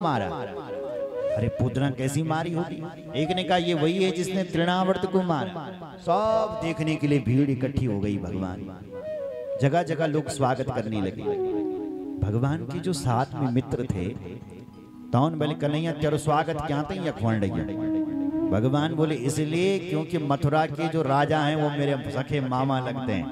मारा। अरे पूतना कैसी मारी होगी? एक ने कहा ये वही है जिसने तृणावर्त को मारा। सब देखने के लिए भीड़ इकट्ठी हो गई। भगवान जगह जगह लोग स्वागत करने लगे। भगवान के जो साथ में मित्र थे तौन बोले कन्हैया तेरो स्वागत क्या था या खोण रही। भगवान बोले इसलिए क्योंकि मथुरा के जो राजा हैं वो मेरे सखे मामा लगते हैं।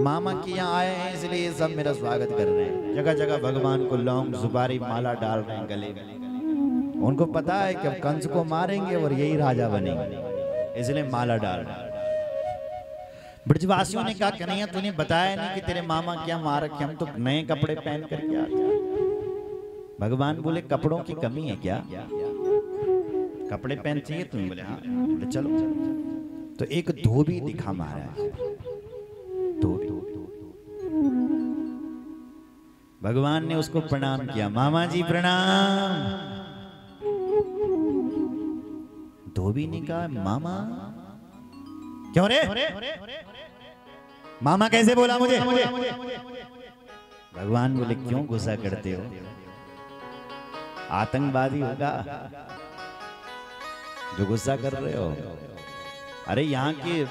मामा के यहाँ आए हैं इसलिए ये सब मेरा स्वागत कर रहे हैं। जगह जगह भगवान को लौंग सुपारी माला डाल रहे हैं गले में। उनको पता है कि अब कंस को मारेंगे और यही राजा बनेंगे, इसलिए माला डाल रहे हैं। ब्रजवासियों ने कहा कन्हैया तूने बताया नहीं कि तेरे मामा क्या मार रखे, हम तो नए कपड़े पहन करके आते हैं। भगवान बोले कपड़ों की कमी है क्या? कपड़े पहन चाहिए तुम्हें? बोले हाँ। बोले चलो। तो एक धोबी दिखा महाराज, धोबी। भगवान ने उसको प्रणाम किया, मामा जी प्रणाम। धोबी ने कहा मामा क्यों रे? मामा कैसे बोला मुझे? भगवान बोले क्यों गुस्सा करते हो? आतंकवादी होगा जो गुस्सा कर रहे हो? अरे यहाँ के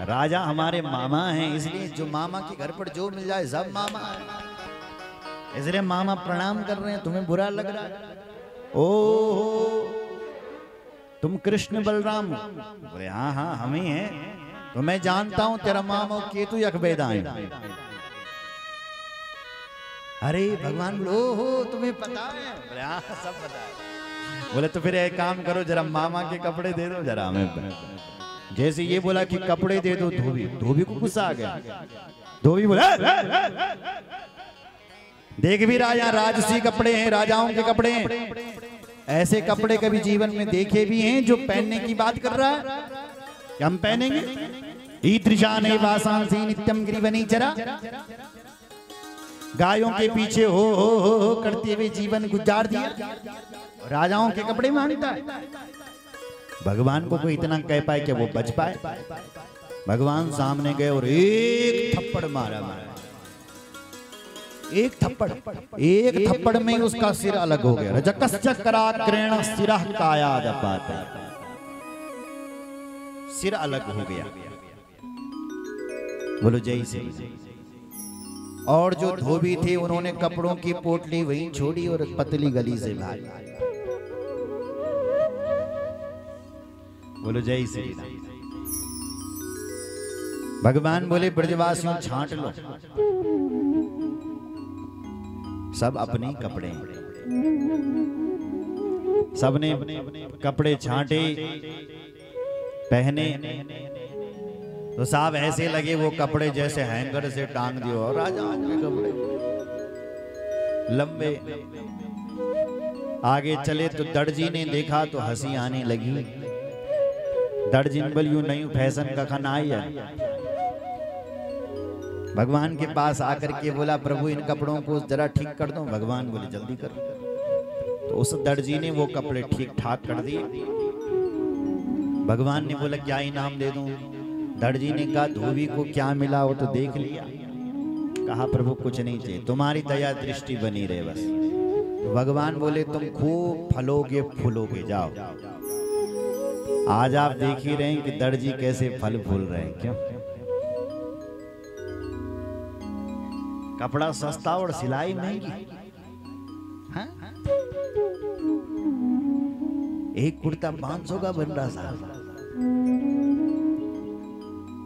राजा हमारे मामा हैं, इसलिए जो मामा के घर पर जो मिल जाए सब मामा है, इसलिए मामा प्रणाम कर रहे हैं। तुम्हें बुरा लग रहा है? ओहो तुम कृष्ण बलराम? बोले हाँ हाँ हम ही हैं। तो मैं जानता हूं तेरा मामा केतु यकबेदा है। अरे भगवान बोले ओहो तुम्हें पता है? बोले हाँ सब पता है। बोले तो फिर एक काम करो जरा मामा के कपड़े दे दो जरा हमें। जैसे ये बोला कि कपड़े दे दो, धोबी को गुस्सा आ गया। धोबी बोला देख भी राजा राजसी कपड़े हैं, राजाओं के कपड़े हैं, ऐसे कपड़े कभी जीवन में देखे भी हैं जो पहनने की बात कर रहा है? हम पहनेंगे? ईदृशा ने वासांसी नित्यम गिरिवनीचरा, गायों के पीछे हो करते हुए जीवन गुजार दिया, राजाओं के कपड़े मांगता है। भगवान को कोई इतना कह पाए कि वो बच पाए? भगवान सामने गए और एक थप्पड़ मारा। एक थप्पड़ में उसका सिर अलग हो गया। रजकश्चक्राग्रेण सिरः कायादपात, सिर अलग हो गया। बोलो जय श्री। और जो धोबी थे उन्होंने कपड़ों की पोटली वहीं छोड़ी और पतली गली से भागी। बोलो जय श्री। भगवान बोले ब्रजवासियों छांट लो। सब अपने कपड़े, सबने कपड़े छांटे पहने तो साहब ऐसे लगे वो कपड़े जैसे हैंगर से टांग दियो। और राजाओं के कपड़े लंबे। आगे चले तो दर्जी ने देखा तो हंसी आने लगी। दर्जी ने बोली यूं नहीं फैशन का खाना आई है। भगवान के पास आकर के बोला प्रभु इन कपड़ों को जरा ठीक कर दो। भगवान बोले जल्दी कर। तो उस दर्जी ने वो कपड़े ठीक ठाक कर दिए। भगवान ने बोला क्या इनाम दे दूं? दर्जी ने कहा धोबी को क्या मिला वो तो देख लिया। कहा प्रभु कुछ नहीं चाहिए, तुम्हारी दया दृष्टि बनी रहे बस। तो भगवान बोले तुम खूब फलोगे फूलोगे, जाओ। आज आप देख ही रहे हैं कि दर्जी कैसे फल फूल रहे हैं। क्यों? कपड़ा सस्ता और सिलाई महंगी। हाँ? एक कुर्ता 500 का बन रहा साहब,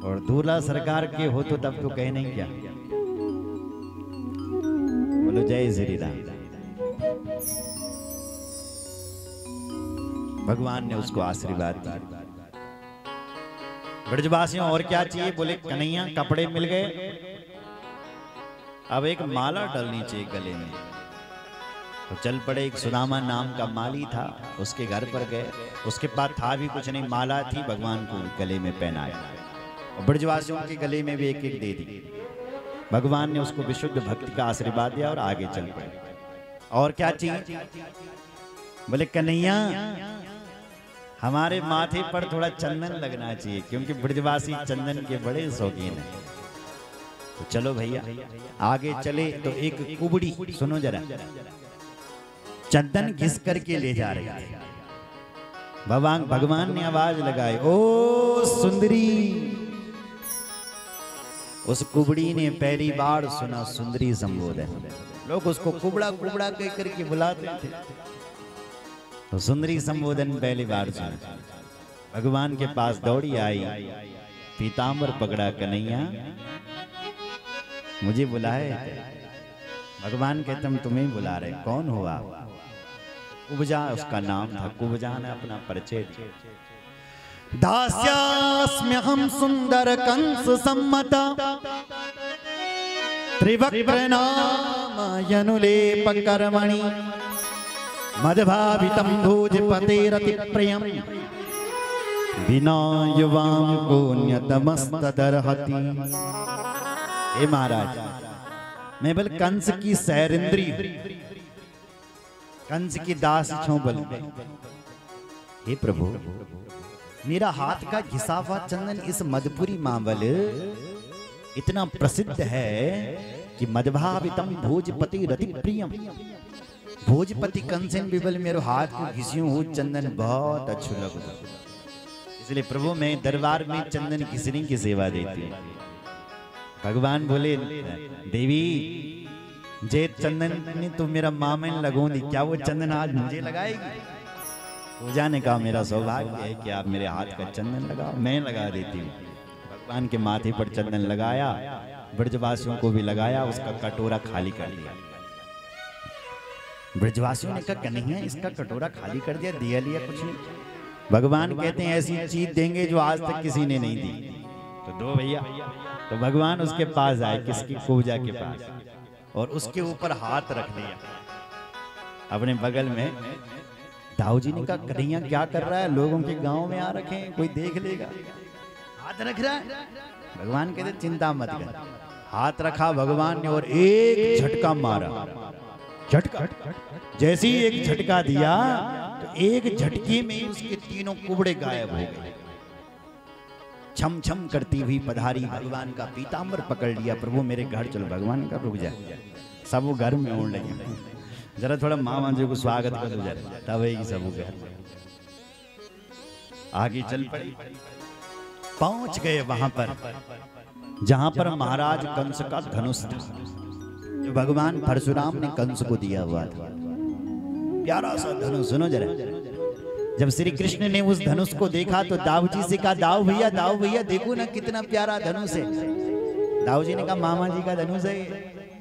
और दूल्हा सरकार के हो तो तब तो कहे नहीं क्या। बोलो जय श्री राम। भगवान ने उसको आशीर्वाद दिया। ब्रजवासियों और क्या चाहिए? बोले कन्हैया कपड़े मिल गए, अब एक माला डलनी चाहिए गले में। तो चल पड़े। एक सुदामा नाम का माली था, उसके घर पर गए। उसके पास था भी कुछ नहीं, माला थी, भगवान को गले में पहनाया। और ब्रजवासियों के गले में भी एक एक दे दी। भगवान ने उसको विशुद्ध भक्ति का आशीर्वाद दिया और आगे चल पड़े। और क्या चाहिए? बोले कन्हैया हमारे माथे पर थोड़ा चंदन लगना चाहिए, क्योंकि ब्रजवासी चंदन के बड़े शौकीन हैं। तो चलो भैया आगे चले तो एक कुबड़ी, सुनो जरा, चंदन घिस करके ले जा रहे थे। भगवान ने आवाज लगाई, ओ सुंदरी। उस कुबड़ी ने पहली बार सुना सुंदरी संबोधन। लोग उसको कुबड़ा कुबड़ा कह करके बुलाते थे, तो सुंदरी संबोधन पहली बार सुना। भगवान के पास दौड़ी आई, पीतांबर पकड़ा, कन्हैया मुझे बुलाए। भगवान कहते हम तुम्हें बुला रहे, कौन हो आप? कुब्जा उसका नाम था। कुब्जा ने अपना परिचय दिया। दास्यास्म्यहं सुंदर कंस सम्मता त्रिवक्र नाम यनुलेप कर्मणि मदभावितं भोजपतेरति प्रियं बिना युवां कोन्यतमस्तदर्हति। हे महाराज, मैं बल कंस की सैरेंद्री, कंस की दास छो बल। हे प्रभु, मेरा हाथ का घिसा हुआ चंदन इस मधुपुरी मावल इतना प्रसिद्ध है कि मदभावितम भोजपति रति प्रियम। भोजपति कंसन बिबल मेरे हाथ को घिसियों हो चंदन बहुत अच्छा लगता, इसलिए प्रभु मैं दरबार में चंदन घिसने की सेवा देती हूँ। भगवान बोले, देवी जे चंदन ने तो मेरा मामन लगोंगी, क्या वो चंदन आज मुझे लगाएगी? पूजा ने कहा मेरा सौभाग्य है कि आप मेरे हाथ का चंदन लगाओ, मैं लगा देती हूँ। भगवान के माथे पर चंदन लगाया, ब्रजवासियों को भी लगाया, उसका कटोरा खाली कर दिया। ब्रजवासियों ने कहा कन्हैया इसका कटोरा खाली कर दिया, दिया लिया कुछ नहीं। भगवान कहते हैं ऐसी चीज देंगे जो आज तक किसी ने नहीं दी, तो दो भैया। तो भगवान उसके पास आए, किसकी? पूजा के पास, और उसके ऊपर हाथ रख दिया अपने बगल में। दाऊ जी ने कहा कन्हैया क्या कर रहा है? लोगों के गांव में आ रखे हैं, कोई देख लेगा, हाथ रख रहा है। भगवान कहते चिंता मत कर। हाथ रखा भगवान ने और एक झटका मारा। झटका, जैसे ही एक झटका दिया तो एक झटके में उसके तीनों कुबड़े गायब हो गए। छम छम करती हुई पधारी, भगवान का पीतांबर पकड़ लिया। प्रभु मेरे घर चलो। भगवान का रुक जा, सब वो घर में ओढ़ लगे, जरा थोड़ा मामा जी को स्वागत कर दो जरा, तब ही सब घर आगे चल पड़ी। पहुंच गए वहां पर जहां पर महाराज कंस का धनुष था, जो भगवान परशुराम ने कंस को दिया हुआ था। प्यारा सा धनुष। सुनो जरा, जब श्री कृष्ण ने उस धनुष को देखा तो दाऊ जी से कहा, दाऊ भैया देखो ना कितना प्यारा धनुष है। दाऊ जी ने कहा मामा जी का धनुष है।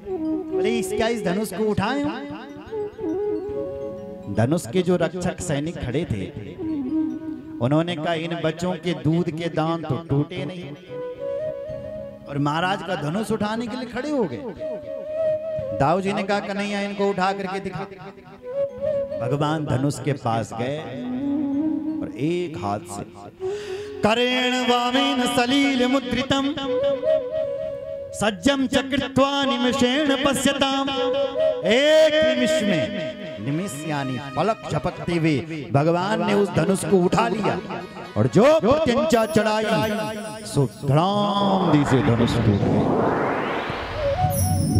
बोले क्या इस धनुष को उठाए? धनुष के जो रक्षक सैनिक खड़े थे उन्होंने कहा इन बच्चों के दूध के दांत तो टूटे नहीं, और महाराज का धनुष उठाने के लिए खड़े हो गए। दाऊ जी ने कहा कन्हैया इनको उठा करके दिखा। भगवान धनुष के पास गए और एक हाथ से करेण वामेन सलील मुद्रितम सज्जम चकृत्वा निमिषेण पश्यताम। एक निमिष में, निमिष यानी पलक झपकते हुए भगवान ने उस धनुष को उठा लिया और जो प्रत्यंचा चढ़ाई सो धड़ाम दी से धनुष टूट गया।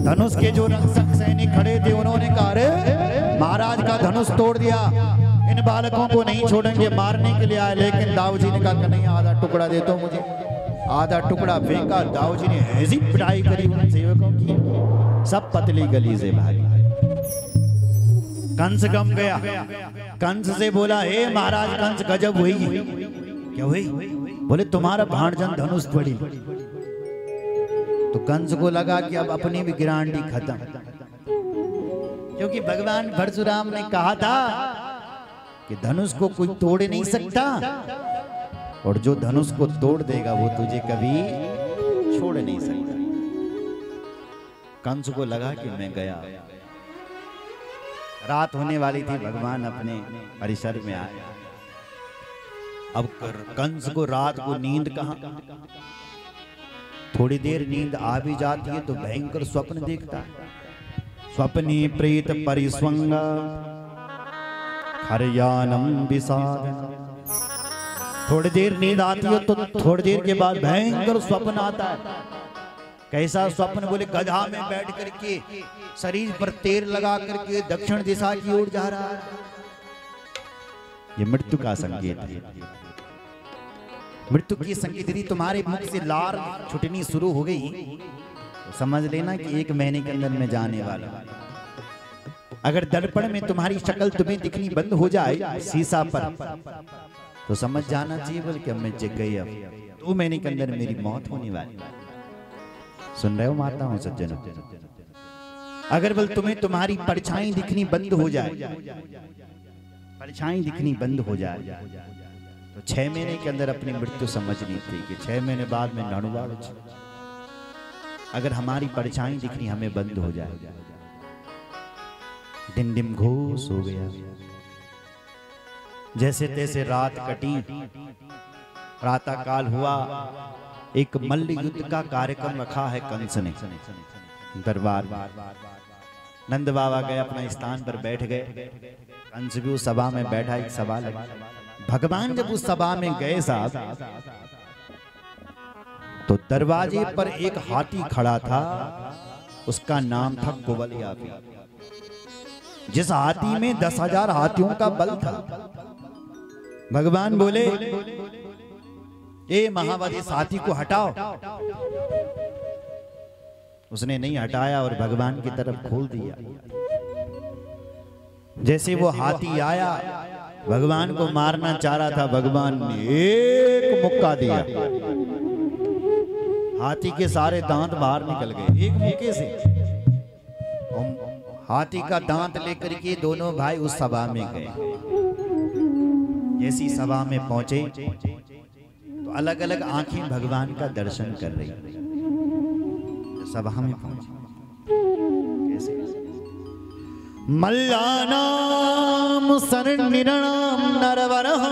धनुष के जो रक्षक सैनिक खड़े थे उन्होंने कहा अरे महाराज का धनुष तोड़ दिया, इन बालकों को नहीं छोड़ेंगे, मारने के लिए आए। लेकिन दाऊ जी ने कहा नहीं, आधा टुकड़ा दे दो मुझे। आधा टुकड़ा फेंका। दाऊ जी ने ऐसी पिटाई करी उन सेवकों की, सब पतली गली से भागे। कंस गम गया। कंस से बोला हे महाराज कंस गजब हुई। क्या हुई? बोले तुम्हारा भाणजन धनुष पड़ी। तो कंस को लगा कि अब अपनी भी गिरांडी खत्म, क्योंकि भगवान परशुराम ने कहा था कि धनुष को कोई तोड़ नहीं सकता, और जो धनुष को तोड़ देगा वो तुझे कभी छोड़ नहीं सकता। कंस को लगा कि मैं गया। रात होने वाली थी, भगवान अपने परिसर में आए। अब कंस को रात को नींद कहां? थोड़ी देर नींद आ भी जाती है तो भयंकर स्वप्न देखता है। स्वप्नी प्रेत परिस्वंग खरयानम विषाद। थोड़ी देर नींद आती है तो थोड़ी देर के बाद भयंकर स्वप्न आता है। कैसा स्वप्न? बोले गधा में बैठ करके शरीर पर तेल लगा करके दक्षिण दिशा की ओर जा रहा है। ये मृत्यु का संकेत है। मृत्यु की संकेत यदि तुम्हारे मुख से लार छुटनी शुरू हो गई तो समझ लेना कि 1 महीने के अंदर में जाने वाला। अगर दर्पण में तुम्हारी शक्ल तुम्हें दिखनी बंद हो जाए शीशा पर, तो समझ जाना चाहिए बोल कि मैं जग गई, अब 2 महीने के अंदर मेरी मौत होने वाली। सुन रहे हो माताओं सज्जनों? अगर बोल तुम्हें तुम्हारी परछाई दिखनी बंद हो जाए, परछाई दिखनी बंद हो जाए, तो 6 महीने के अंदर अपनी मृत्यु समझनी थी कि 6 महीने बाद में नणुवाड़। अगर हमारी परछाई दिखनी हमें बंद हो जाए, दिन दिन घोष हो गया, जैसे तैसे रात कटी, प्रातः काल हुआ, एक मल्ल युद्ध का कार्यक्रम रखा है कंस ने दरबार। नंद बाबा गए अपना स्थान पर बैठ गए, कंस भी उस सभा में बैठा, एक सभा लगी। भगवान जब उस सभा में गए साहब, तो दरवाजे पर एक हाथी खड़ा था, उसका नाम था कुवलया। जिस हाथी में 10,000 हाथियों का बल था। भगवान बोले, ए महावत, इस हाथी को हटाओ। उसने नहीं हटाया और भगवान की तरफ खोल दिया। जैसे वो हाथी आया, भगवान को मारना चाह रहा था, भगवान ने एक मुक्का दिया, हाथी के सारे दांत बाहर निकल गए एक मुक्के से। हाथी का दांत लेकर के दोनों भाई उस सभा में गए। जैसी सभा में पहुंचे तो अलग अलग आंखें भगवान का दर्शन कर रही। सभा में पहुंचे कैसे? मल्लानाम शरणिरणाम नरवरः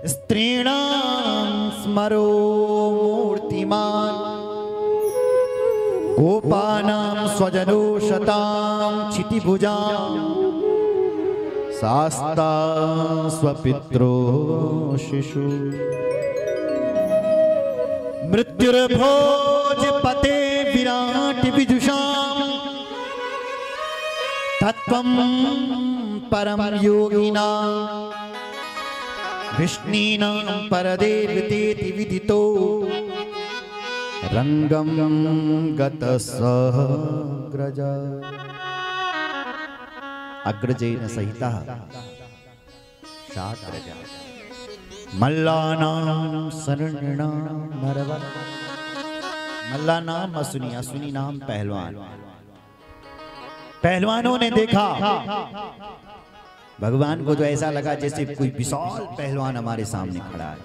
स्त्रीणाम स्मरो मूर्तिमान गोपानां स्वजनो शतां क्षितिभुजां शास्ता स्वपित्रो शिशु मृत्युर्भोज पते विराट विदुषां तत्त्वं परम योगिनां विष्णीनां परदेवतेति विदितो रंगम गतसहग्रज अग्रजेन सहितः शाग्रज मल्लानां शरणिणां नरवर। मल्ला नाम अश्विनी, अश्विनी नाम पहलवान। पहलवानों ने देखा भगवान को, तो ऐसा लगा जैसे कोई विशाल पहलवान हमारे सामने खड़ा है।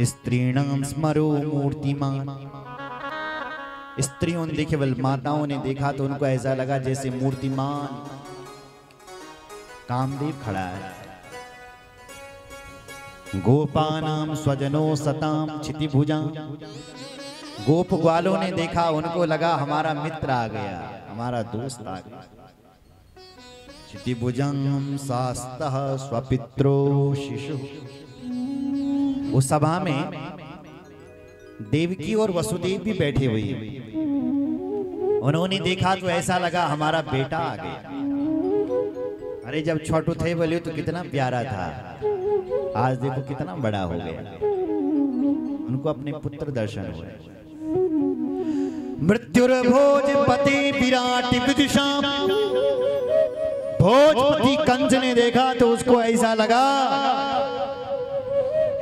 स्त्रीणां स्मरो मूर्तिमान, स्त्रियों ने देखे, बल माताओं ने देखा तो उनको ऐसा लगा जैसे मूर्तिमान कामदेव खड़ा है। गोपानां स्वजनो सतां क्षितिभुजां, गोप ग्वालों ने देखा, उनको लगा हमारा मित्र आ गया, हमारा दोस्त आ गया। क्षितिभुजां शास्तः स्वपित्रो शिशु। उस सभा में देवकी और वसुदेव भी बैठे हुए हैं। उन्होंने देखा तो ऐसा लगा हमारा बेटा आ गया। अरे जब छोटू थे बोले तो कितना प्यारा था, आज देखो कितना बड़ा हो गया। उनको अपने पुत्र दर्शन हुए। मृत्युर्भोजपति विराट विदुषां, भोजपति कंस ने देखा तो उसको ऐसा लगा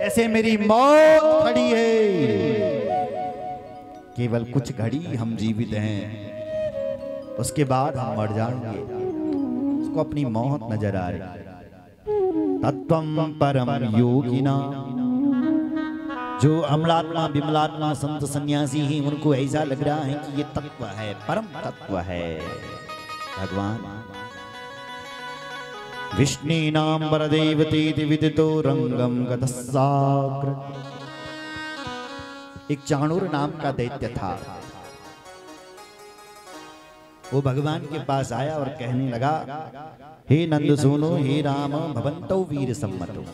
ऐसे मेरी मौत खड़ी है, केवल कुछ घड़ी हम जीवित हैं, उसके बाद हम मर जाएंगे। उसको अपनी मौत नजर आ रही। तत्वं परम योगिना, जो अमलात्मा विमलात्मा संत सन्यासी हैं, उनको ऐसा लग रहा है कि ये तत्व है, परम तत्व है भगवान। विष्णीनां वरदेवतेति विदितो रंगम गतस्साग्र। एक चाणूर नाम का दैत्य था। वो भगवान के पास आया और कहने लगा, हे नंद सुनो, हे राम भवन्तौ वीर सम्मतो।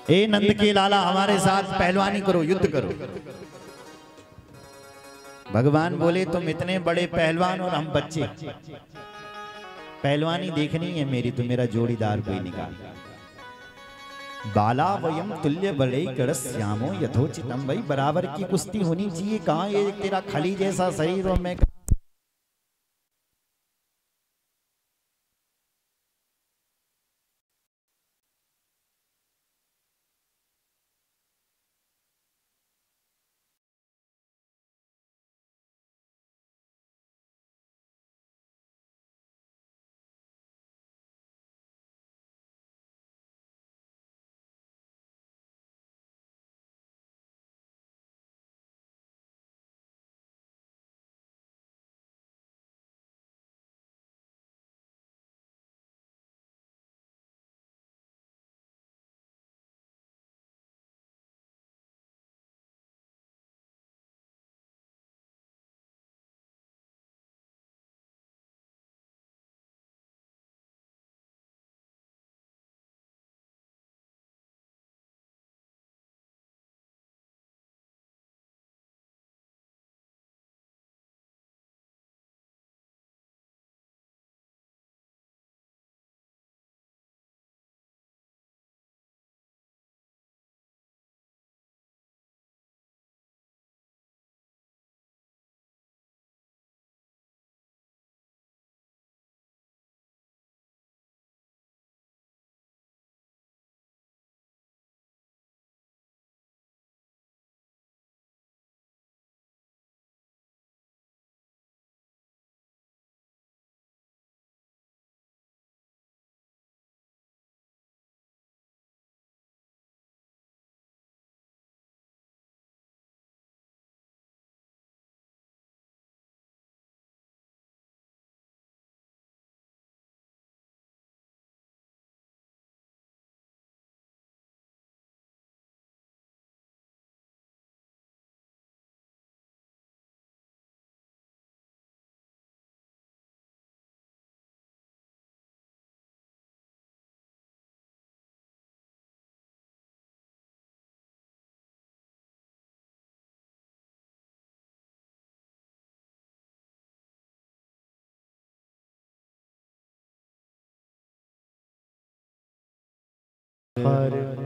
ए नंद के लाला हमारे साथ पहलवानी करो, युद्ध करो। भगवान बोले तुम इतने बड़े पहलवान और हम बच्चे, पहलवानी देखनी है मेरी तो मेरा जोड़ीदार कोई निकाल। बाला वयम तुल्य बड़े करस्यामो यथोचितम, भाई बराबर की कुश्ती होनी चाहिए। कहाँ ये तेरा खली जैसा शरीर और मैं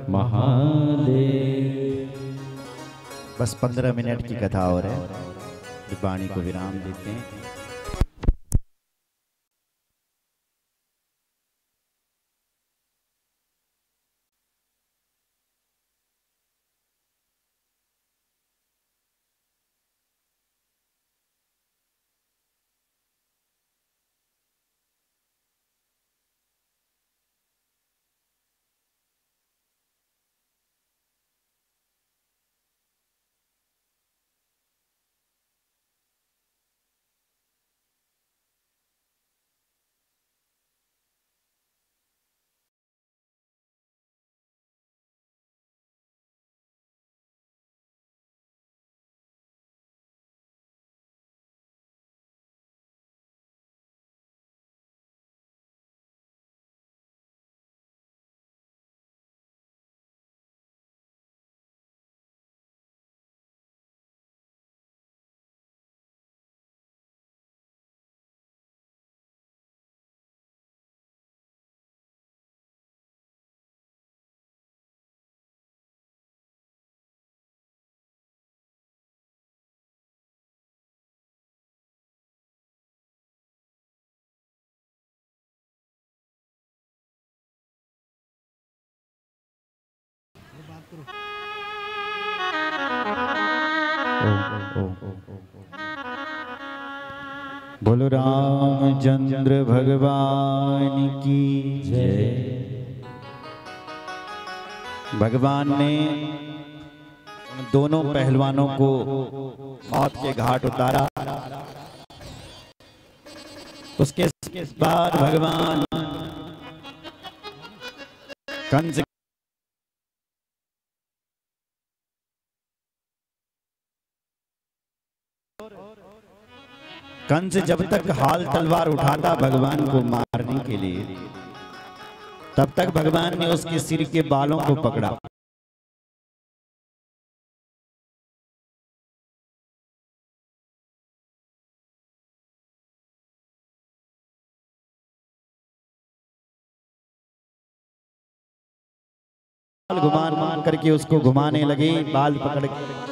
महादेव। बस 15 मिनट की कथा और है, वाणी को विराम देते हैं। बोलो रामचंद्र भगवान की जय। भगवान ने उन दोनों पहलवानों को मौत के घाट उतारा। उसके बाद भगवान कंस कंस जब तक हाल तलवार उठाता भगवान को मारने के लिए, तब तक भगवान ने उसके सिर के बालों को पकड़ा। घुमान करके उसको घुमाने लगे, बाल पकड़ के।